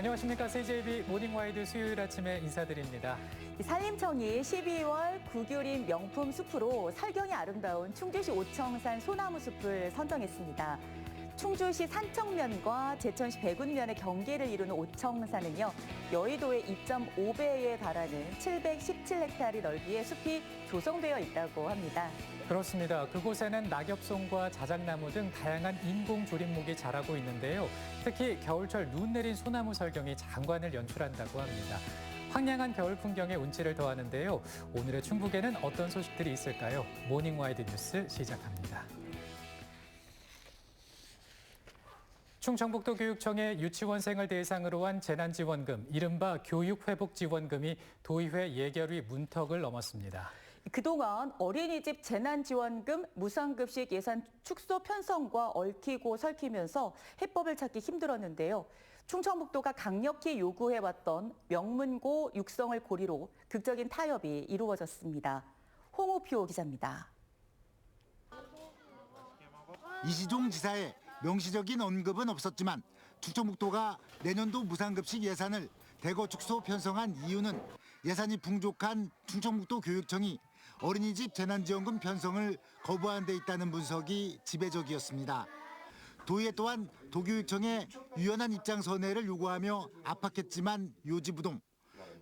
안녕하십니까. CJB 모닝와이드 수요일 아침에 인사드립니다. 산림청이 12월 구규림 명품 숲으로 살경이 아름다운 충주시 오청산 소나무 숲을 선정했습니다. 충주시 산청면과 제천시 백운면의 경계를 이루는 오청산은요, 여의도의 2.5배에 달하는 717헥타르 넓이의 숲이 조성되어 있다고 합니다. 그렇습니다. 그곳에는 낙엽송과 자작나무 등 다양한 인공 조림목이 자라고 있는데요. 특히 겨울철 눈 내린 소나무 설경이 장관을 연출한다고 합니다. 황량한 겨울 풍경에 운치를 더하는데요. 오늘의 충북에는 어떤 소식들이 있을까요? 모닝와이드 뉴스 시작합니다. 충청북도 교육청의 유치원생을 대상으로 한 재난지원금, 이른바 교육회복지원금이 도의회 예결위 문턱을 넘었습니다. 그동안 어린이집 재난지원금 무상급식 예산 축소 편성과 얽히고 설키면서 해법을 찾기 힘들었는데요. 충청북도가 강력히 요구해왔던 명문고 육성을 고리로 극적인 타협이 이루어졌습니다. 홍우표 기자입니다. 이시종 지사의 명시적인 언급은 없었지만 충청북도가 내년도 무상급식 예산을 대거 축소 편성한 이유는 예산이 풍족한 충청북도 교육청이 어린이집 재난지원금 편성을 거부한 데 있다는 분석이 지배적이었습니다. 도의회 또한 도교육청에 유연한 입장 선회를 요구하며 압박했지만 요지부동.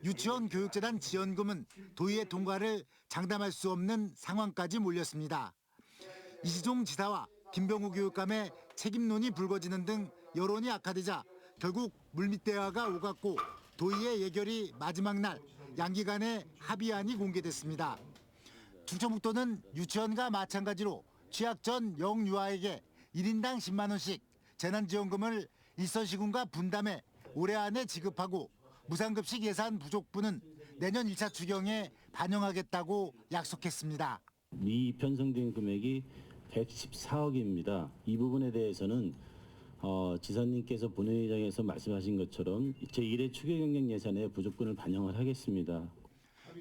유치원 교육재단 지원금은 도의회 통과를 장담할 수 없는 상황까지 몰렸습니다. 이시종 지사와 김병우 교육감의 책임론이 불거지는 등 여론이 악화되자 결국 물밑 대화가 오갔고 도의회 예결위 마지막 날 양기 간의 합의안이 공개됐습니다. 충청북도는 유치원과 마찬가지로 취약 전 영유아에게 1인당 10만 원씩 재난지원금을 일선시군과 분담해 올해 안에 지급하고 무상급식 예산 부족분은 내년 1차 추경에 반영하겠다고 약속했습니다. 이 편성된 금액이 114억입니다. 이 부분에 대해서는 지사님께서 본회의장에서 말씀하신 것처럼 제1회 추경경정 예산에 부족분을 반영을 하겠습니다.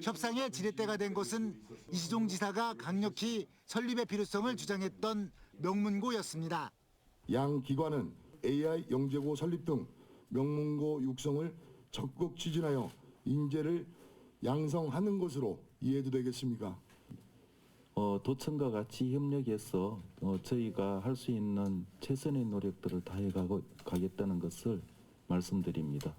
협상의 지렛대가 된 것은 이시종 지사가 강력히 설립의 필요성을 주장했던 명문고였습니다. 양 기관은 AI 영재고 설립 등 명문고 육성을 적극 추진하여 인재를 양성하는 것으로 이해도 되겠습니까? 도청과 같이 협력해서 저희가 할 수 있는 최선의 노력들을 다해 가겠다는 것을 말씀드립니다.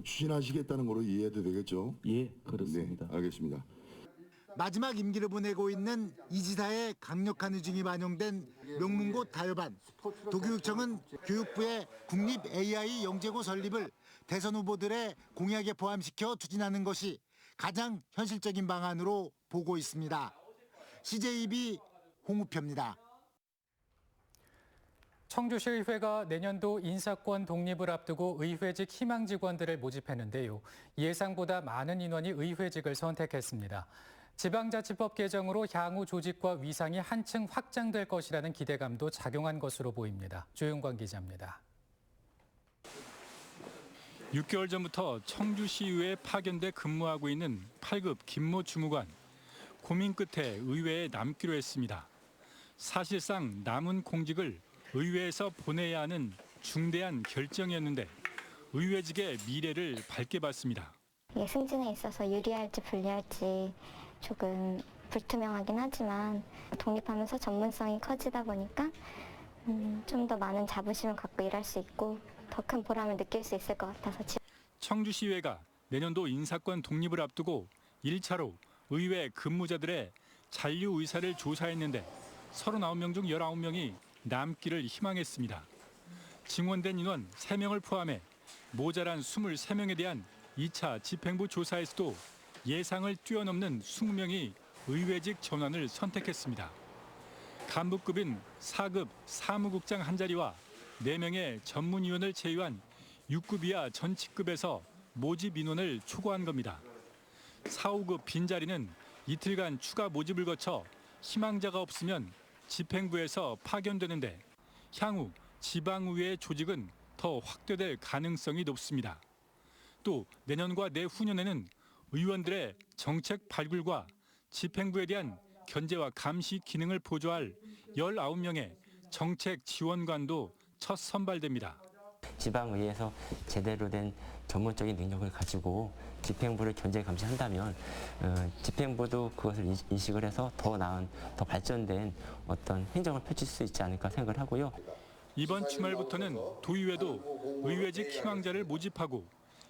추진하시겠다는 거로 이해도 되겠죠? 예, 그렇습니다. 네, 알겠습니다. 마지막 임기를 보내고 있는 이 지사의 강력한 의중이 반영된 명문고 타협안. 도교육청은 교육부의 국립 AI 영재고 설립을 대선 후보들의 공약에 포함시켜 추진하는 것이 가장 현실적인 방안으로 보고 있습니다. CJB 홍우표입니다. 청주시의회가 내년도 인사권 독립을 앞두고 의회직 희망 직원들을 모집했는데요. 예상보다 많은 인원이 의회직을 선택했습니다. 지방자치법 개정으로 향후 조직과 위상이 한층 확장될 것이라는 기대감도 작용한 것으로 보입니다. 조용관 기자입니다. 6개월 전부터 청주시의회에 파견돼 근무하고 있는 8급 김모 주무관. 고민 끝에 의회에 남기로 했습니다. 사실상 남은 공직을 의회에서 보내야 하는 중대한 결정이었는데 의회직의 미래를 밝게 봤습니다. 이게 승진에 있어서 유리할지 불리할지 조금 불투명하긴 하지만 독립하면서 전문성이 커지다 보니까 좀 더 많은 자부심을 갖고 일할 수 있고 더 큰 보람을 느낄 수 있을 것 같아서. 청주시의회가 내년도 인사권 독립을 앞두고 1차로 의회 근무자들의 잔류 의사를 조사했는데 39명 중 19명이 남기를 희망했습니다. 증원된 인원 3명을 포함해 모자란 23명에 대한 2차 집행부 조사에서도 예상을 뛰어넘는 20명이 의회직 전환을 선택했습니다. 간부급인 4급 사무국장 한 자리와 4명의 전문위원을 제외한 6급 이하 전직급에서 모집 인원을 초과한 겁니다. 4, 5급 빈자리는 이틀간 추가 모집을 거쳐 희망자가 없으면 집행부에서 파견되는데 향후 지방의회 조직은 더 확대될 가능성이 높습니다. 또 내년과 내후년에는 의원들의 정책 발굴과 집행부에 대한 견제와 감시 기능을 보조할 19명의 정책 지원관도 첫 선발됩니다. 지방의회에서 제대로 된 전문적인 능력을 가지고 집행부를 견제 감시한다면 집행부도 그것을 인식을 해서 더 나은, 더 발전된 어떤 행정을 펼칠 수 있지 않을까 생각을 하고요. 이번 주말부터는 도의회도 의회직 희망자를 모집하고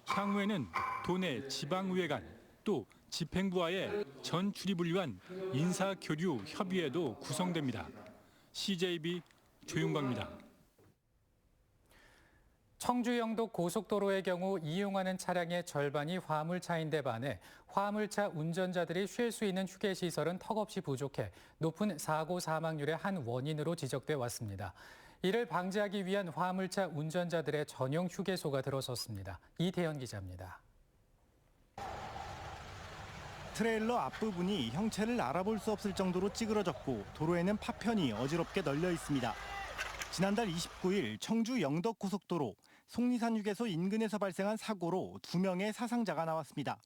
향후에는 도내 지방의회 간 또 집행부와의 전 출입을 위한 인사교류 협의회도 구성됩니다. CJB 조윤광입니다. 청주 영덕 고속도로의 경우 이용하는 차량의 절반이 화물차인데 반해 화물차 운전자들이 쉴 수 있는 휴게시설은 턱없이 부족해 높은 사고 사망률의 한 원인으로 지적돼 왔습니다. 이를 방지하기 위한 화물차 운전자들의 전용 휴게소가 들어섰습니다. 이태현 기자입니다. 트레일러 앞부분이 형체를 알아볼 수 없을 정도로 찌그러졌고 도로에는 파편이 어지럽게 널려 있습니다. 지난달 29일 청주 영덕 고속도로 속리산 휴게소 인근에서 발생한 사고로 2명의 사상자가 나왔습니다.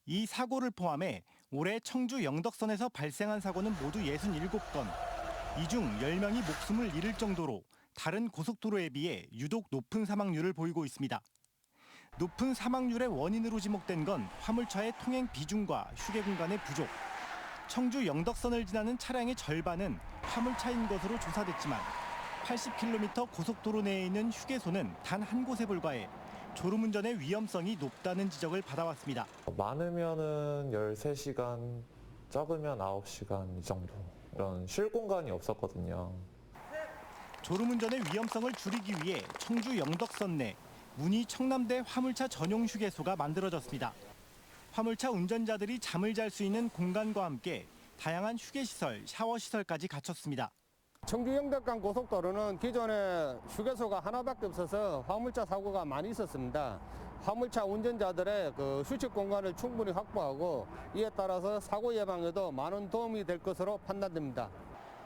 이 사고를 포함해 올해 청주 영덕선에서 발생한 사고는 모두 67건. 이 중 10명이 목숨을 잃을 정도로 다른 고속도로에 비해 유독 높은 사망률을 보이고 있습니다. 높은 사망률의 원인으로 지목된 건 화물차의 통행 비중과 휴게 공간의 부족. 청주 영덕선을 지나는 차량의 절반은 화물차인 것으로 조사됐지만 80km 고속도로 내에 있는 휴게소는 단 한 곳에 불과해 졸음운전의 위험성이 높다는 지적을 받아왔습니다. 많으면은 13시간, 적으면 9시간 이 정도. 이런 쉴 공간이 없었거든요. 졸음운전의 위험성을 줄이기 위해 청주 영덕선 내 문희 청남대 화물차 전용 휴게소가 만들어졌습니다. 화물차 운전자들이 잠을 잘 수 있는 공간과 함께 다양한 휴게시설, 샤워시설까지 갖췄습니다. 청주 영덕간 고속도로는 기존에 휴게소가 하나밖에 없어서 화물차 사고가 많이 있었습니다. 화물차 운전자들의 휴식 공간을 충분히 확보하고 이에 따라서 사고 예방에도 많은 도움이 될 것으로 판단됩니다.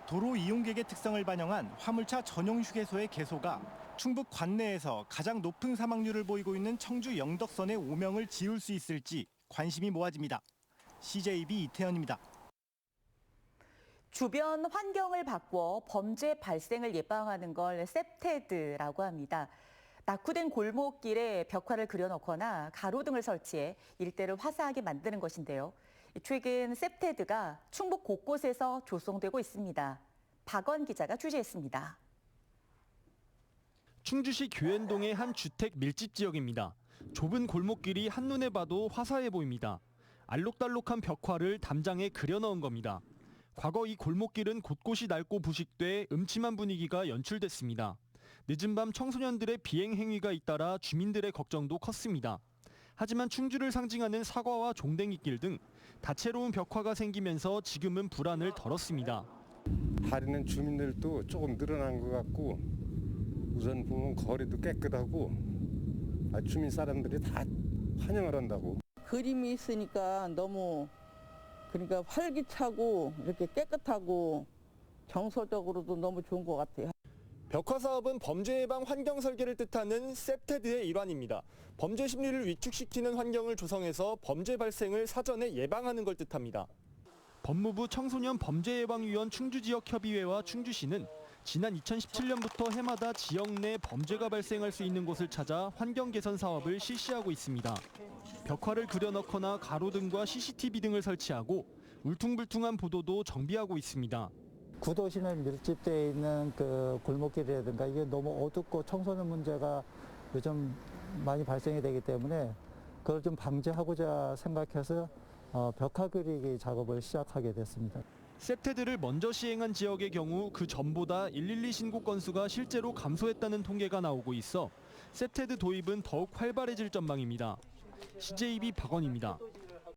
도로 이용객의 특성을 반영한 화물차 전용 휴게소의 개소가 충북 관내에서 가장 높은 사망률을 보이고 있는 청주 영덕선의 오명을 지울 수 있을지 관심이 모아집니다. CJB 이태현입니다. 주변 환경을 바꿔 범죄 발생을 예방하는 걸 셉테드라고 합니다. 낙후된 골목길에 벽화를 그려놓거나 가로등을 설치해 일대를 화사하게 만드는 것인데요. 최근 셉테드가 충북 곳곳에서 조성되고 있습니다. 박원 기자가 취재했습니다. 충주시 교현동의 한 주택 밀집 지역입니다. 좁은 골목길이 한눈에 봐도 화사해 보입니다. 알록달록한 벽화를 담장에 그려 넣은 겁니다. 과거 이 골목길은 곳곳이 낡고 부식돼 음침한 분위기가 연출됐습니다. 늦은 밤 청소년들의 비행 행위가 잇따라 주민들의 걱정도 컸습니다. 하지만 충주를 상징하는 사과와 종댕이길 등 다채로운 벽화가 생기면서 지금은 불안을 덜었습니다. 다니는 주민들도 조금 늘어난 것 같고 우선 보면 거리도 깨끗하고 주민 사람들이 다 환영을 한다고. 그림이 있으니까 너무 그러니까 활기차고 이렇게 깨끗하고 정서적으로도 너무 좋은 것 같아요. 벽화 사업은 범죄 예방 환경 설계를 뜻하는 셉테드의 일환입니다. 범죄 심리를 위축시키는 환경을 조성해서 범죄 발생을 사전에 예방하는 걸 뜻합니다. 법무부 청소년 범죄예방위원 충주지역협의회와 충주시는 지난 2017년부터 해마다 지역 내 범죄가 발생할 수 있는 곳을 찾아 환경 개선 사업을 실시하고 있습니다. 벽화를 그려넣거나 가로등과 CCTV 등을 설치하고 울퉁불퉁한 보도도 정비하고 있습니다. 구도심에 밀집되어 있는 그 골목길이라든가 이게 너무 어둡고 청소년 문제가 요즘 많이 발생이 되기 때문에 그걸 좀 방지하고자 생각해서 벽화 그리기 작업을 시작하게 됐습니다. 셉테드를 먼저 시행한 지역의 경우 그 전보다 112 신고 건수가 실제로 감소했다는 통계가 나오고 있어 셉테드 도입은 더욱 활발해질 전망입니다. CJB 박원입니다.